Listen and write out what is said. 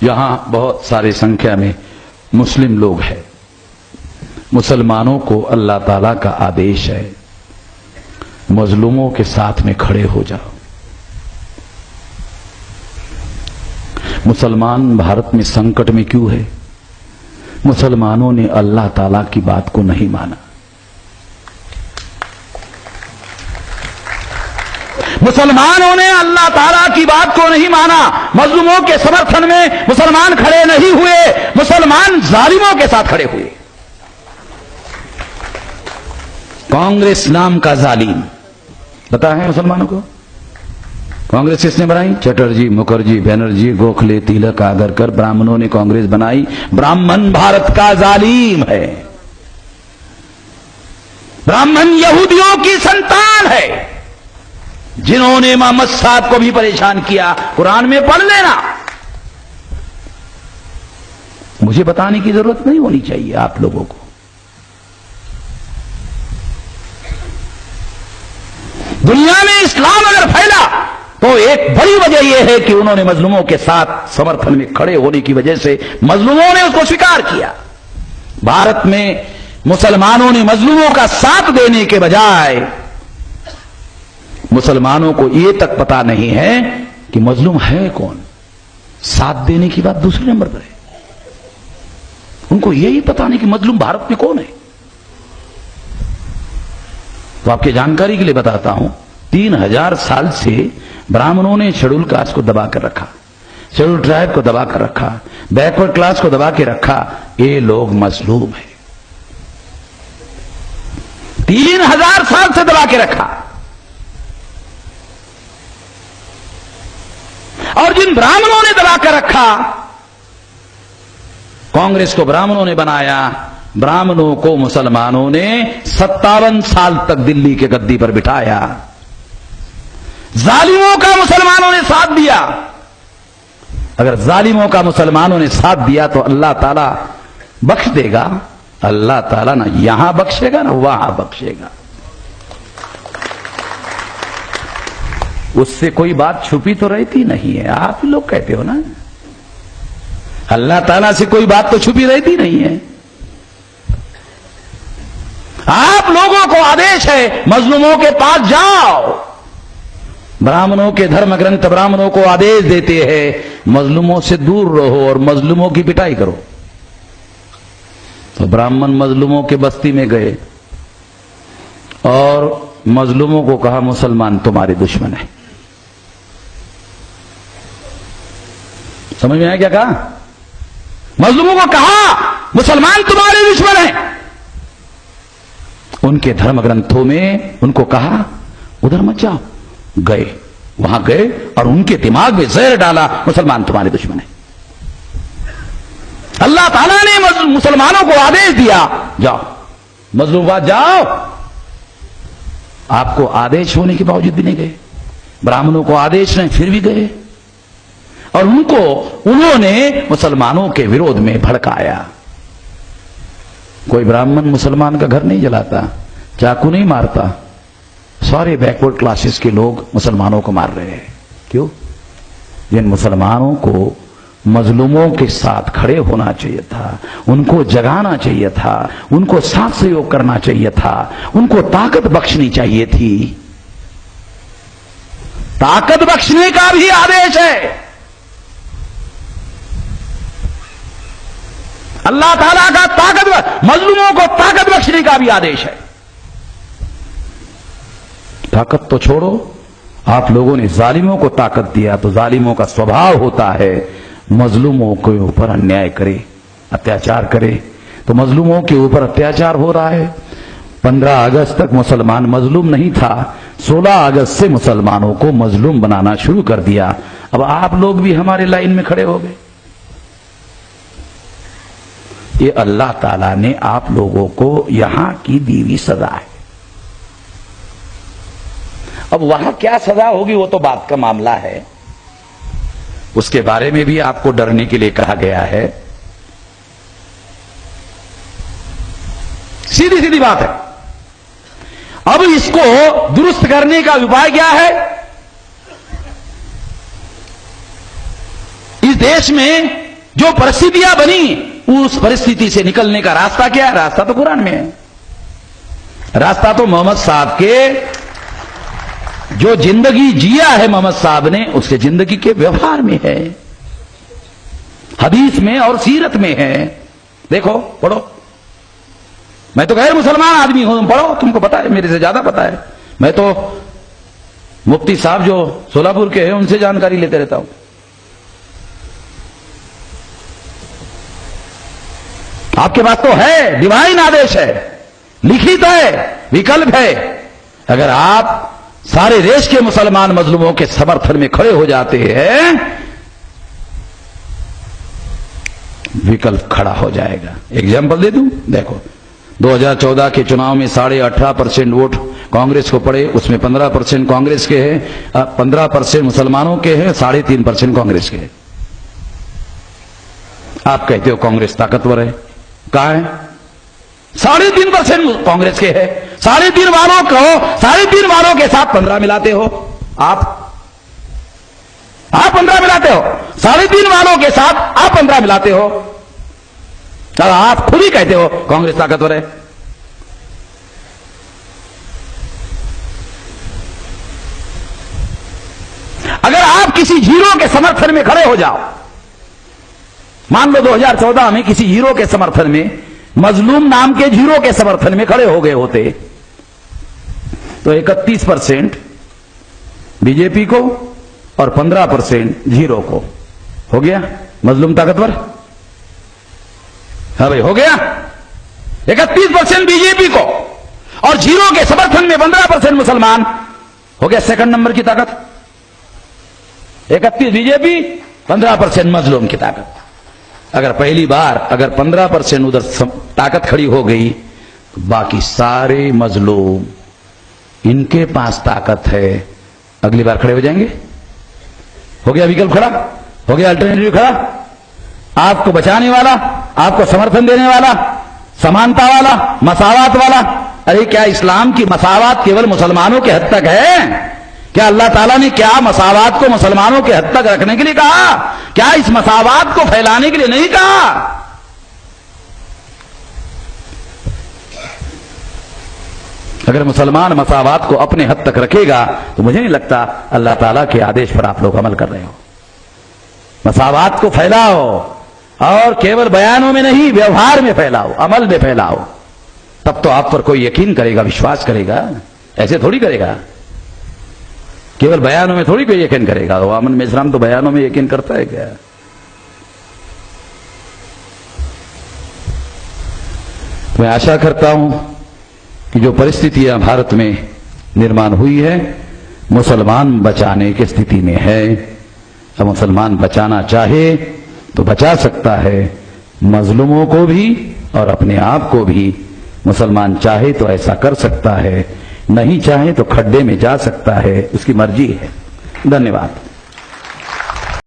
यहां बहुत सारी संख्या में मुस्लिम लोग हैं। मुसलमानों को अल्लाह ताला का आदेश है, मजलूमों के साथ में खड़े हो जाओ। मुसलमान भारत में संकट में क्यों है? मुसलमानों ने अल्लाह ताला की बात को नहीं माना। मुसलमानों ने अल्लाह ताला की बात को नहीं माना। मजलूमों के समर्थन में मुसलमान खड़े नहीं हुए, मुसलमान जालिमों के साथ खड़े हुए। कांग्रेस नाम का जालिम पता है मुसलमानों को? कांग्रेस किसने बनाई? चटर्जी, मुखर्जी, बनर्जी, गोखले, तिलक, आगरकर, ब्राह्मणों ने कांग्रेस बनाई। ब्राह्मण भारत का जालिम है। ब्राह्मण यहूदियों की संतान है, जिन्होंने मोहम्मद साहब को भी परेशान किया। कुरान में पढ़ लेना, मुझे बताने की जरूरत नहीं होनी चाहिए आप लोगों को। दुनिया में इस्लाम अगर फैला तो एक बड़ी वजह यह है कि उन्होंने मजलूमों के साथ समर्थन में खड़े होने की वजह से मजलूमों ने उसको स्वीकार किया। भारत में मुसलमानों ने मजलूमों का साथ देने के बजाय मुसलमानों को यह तक पता नहीं है कि मजलूम है कौन। साथ देने की बात दूसरे नंबर पर है, उनको यही पता नहीं कि मजलूम भारत में कौन है। तो आपकी जानकारी के लिए बताता हूं, 3000 साल से ब्राह्मणों ने शेड्यूल कास्ट को दबा कर रखा, शेड्यूल ट्राइब को दबा कर रखा, बैकवर्ड क्लास को दबा के रखा। ये लोग मजलूम है, 3000 साल से दबा के रखा। और जिन ब्राह्मणों ने दबा कर रखा, कांग्रेस को ब्राह्मणों ने बनाया, ब्राह्मणों को मुसलमानों ने 57 साल तक दिल्ली के गद्दी पर बिठाया। जालिमों का मुसलमानों ने साथ दिया। अगर जालिमों का मुसलमानों ने साथ दिया तो अल्लाह ताला बख्श देगा। अल्लाह ताला ना यहां बख्शेगा ना वहां बख्शेगा। उससे कोई बात छुपी तो रहती नहीं है। आप लोग कहते हो ना, अल्लाह ताला से कोई बात तो छुपी रहती नहीं है। आप लोगों को आदेश है, मजलूमों के पास जाओ। ब्राह्मणों के धर्म ग्रंथ ब्राह्मणों को आदेश देते हैं, मजलूमों से दूर रहो और मजलूमों की पिटाई करो। तो ब्राह्मण मजलूमों के बस्ती में गए और मजलूमों को कहा, मुसलमान तुम्हारे दुश्मन है। समझ में आया क्या कहा? मजलूमों को कहा, मुसलमान तुम्हारे दुश्मन है। उनके धर्म ग्रंथों में उनको कहा, उधर मत जाओ। गए, वहां गए और उनके दिमाग में जहर डाला, मुसलमान तुम्हारे दुश्मन है। अल्लाह ताला ने मुसलमानों को आदेश दिया, जाओ मजलूम बात जाओ। आपको आदेश होने के बावजूद भी नहीं गए। ब्राह्मणों को आदेश नहीं, फिर भी गए और उन्होंने मुसलमानों के विरोध में भड़काया। कोई ब्राह्मण मुसलमान का घर नहीं जलाता, चाकू नहीं मारता। सारे बैकवर्ड क्लासेस के लोग मुसलमानों को मार रहे हैं। क्यों? जिन मुसलमानों को मजलूमों के साथ खड़े होना चाहिए था, उनको जगाना चाहिए था, उनको साथ सहयोग करना चाहिए था, उनको ताकत बख्शनी चाहिए थी। ताकत बख्शने का भी आदेश है। अल्लाह ताला का मजलूमों को ताकत बख्शने का भी आदेश है। ताकत तो छोड़ो, आप लोगों ने जालिमों को ताकत दिया तो जालिमों का स्वभाव होता है मजलूमों के ऊपर अन्याय करे, अत्याचार करे। तो मजलूमों के ऊपर अत्याचार हो रहा है। 15 अगस्त तक मुसलमान मजलूम नहीं था, 16 अगस्त से मुसलमानों को मजलूम बनाना शुरू कर दिया। अब आप लोग भी हमारे लाइन में खड़े हो गए। ये अल्लाह ताला ने आप लोगों को यहां की दी हुई सजा है। अब वहां क्या सजा होगी वो तो बात का मामला है, उसके बारे में भी आपको डरने के लिए कहा गया है। सीधी सीधी बात है। अब इसको दुरुस्त करने का उपाय क्या है? इस देश में जो परिस्थितियां बनी, उस परिस्थिति से निकलने का रास्ता क्या है? रास्ता तो कुरान में है। रास्ता तो मोहम्मद साहब के, जो जिंदगी जिया है मोहम्मद साहब ने, उसके जिंदगी के व्यवहार में है, हदीस में और सीरत में है। देखो, पढ़ो। मैं तो गैर मुसलमान आदमी हूं, तुम पढ़ो, तुमको पता है, मेरे से ज्यादा पता है। मैं तो मुफ्ती साहब जो सोलापुर के हैं उनसे जानकारी लेते रहता हूं। आपके पास तो है, डिवाइन आदेश है, लिखित है, विकल्प है। अगर आप सारे देश के मुसलमान मजलूमों के समर्थन में खड़े हो जाते हैं, विकल्प खड़ा हो जाएगा। एग्जाम्पल दे दूं, देखो 2014 के चुनाव में 18.5% वोट कांग्रेस को पड़े, उसमें 15% कांग्रेस के हैं, 15% मुसलमानों के हैं, 3.5% कांग्रेस के हैं। आप कहते हो कांग्रेस ताकतवर है, कहां है? 3.5% कांग्रेस के है। 3.5 वालों को 3.5 वालों के साथ 15 मिलाते हो आप 15 मिलाते हो, 3.5 वालों के साथ आप 15 मिलाते हो, और आप खुद ही कहते हो कांग्रेस ताकतवर है। अगर आप किसी हीरो के समर्थन में खड़े हो जाओ, मान लो 2014 में किसी हीरो के समर्थन में, मजलूम नाम के हीरो के समर्थन में खड़े हो गए होते, तो 31% बीजेपी को और 15% हीरो को, हो गया मजलूम ताकतवर? हाँ भाई, हो गया। 31% बीजेपी को और जीरो के समर्थन में 15% मुसलमान, हो गया सेकंड नंबर की ताकत। 31 बीजेपी, 15% मजलूम की ताकत। अगर पहली बार अगर 15% उधर ताकत खड़ी हो गई, तो बाकी सारे मजलूम, इनके पास ताकत है, अगली बार खड़े हो जाएंगे। हो गया विकल्प खड़ा, हो गया अल्टरनेटिव खड़ा, आपको बचाने वाला, आपको समर्थन देने वाला, समानता वाला, मसावात वाला। अरे क्या इस्लाम की मसावात केवल मुसलमानों के हद तक है? क्या अल्लाह ताला ने क्या मसावात को मुसलमानों के हद तक रखने के लिए कहा? क्या इस मसावात को फैलाने के लिए नहीं कहा? अगर मुसलमान मसावात को अपने हद तक रखेगा, तो मुझे नहीं लगता अल्लाह ताला के आदेश पर आप लोग अमल कर रहे हो। मसावात को फैलाओ, और केवल बयानों में नहीं, व्यवहार में फैलाओ, अमल में फैलाओ, तब तो आप पर कोई यकीन करेगा, विश्वास करेगा। ऐसे थोड़ी करेगा, केवल बयानों में थोड़ी कोई यकीन करेगा। अमन मेजराम तो बयानों में यकीन करता है क्या? मैं आशा करता हूं कि जो परिस्थितियां भारत में निर्माण हुई है, मुसलमान बचाने की स्थिति में है। अब मुसलमान बचाना चाहे तो बचा सकता है, मजलूमों को भी और अपने आप को भी। मुसलमान चाहे तो ऐसा कर सकता है, नहीं चाहे तो खड्डे में जा सकता है, उसकी मर्जी है। धन्यवाद।